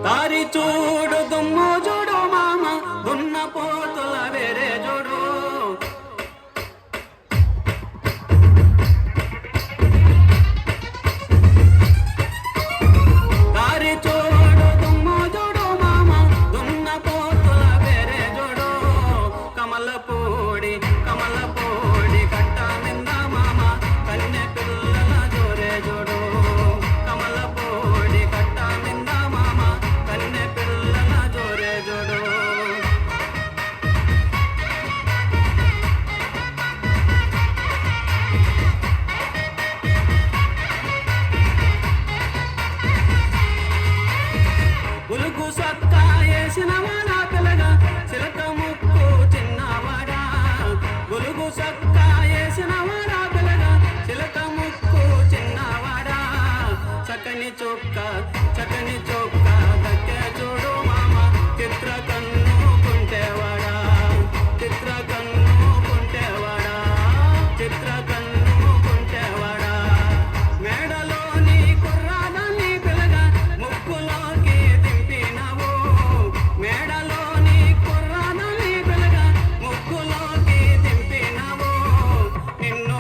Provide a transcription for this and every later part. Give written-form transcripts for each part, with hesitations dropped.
దారి చూడు దుమ్ము చూడు మామ దున్న పోతుల వేరే చూడు దారి చూడు దుమ్ము చూడు మామ దున్న పోతుల వేరే చూడు కమలపూడి కట్ట మింద మామ కన్నె పిల్లల జోరే చూడు కమలపూడి కట్ట మింద మామ కన్నె పిల్లల జోరే చూడు ఉలుగు సత్తా వేసిన వాడ పిల్లగా చిలక ముక్కు చిన్నవాడా గులుగు సత్తా వేసిన వాడ పిల్లగా చిలక ముక్కు చిన్నవాడా చక్కని చొక్క దక్కే చూడు మామ చిత్ర కన్ను కుంటేవాడా చిత్ర కన్ను కుంటేవాడా మేడలోని కుర్రాదాన్ని పిల్లగా ముక్కులోకి దింపినవు మేడలోని కుర్రాదాన్ని పిల్లగా ముక్కులోకి దింపినవు నిన్ను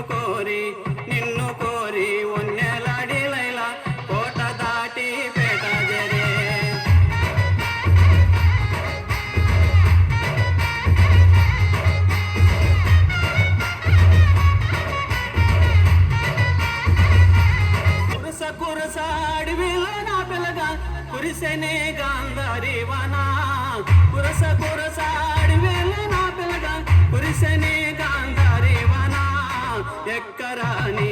కోరి ఒన్నెలాడి లైలా కోట దాటి పేట జరే కురస అడవిలో నా పిల్లగా కురిసెనే గాంధారి వనా కురస అడవిలో నా పిల్లగా కురిసెనే గాంధారి వనా ఎక్కరాని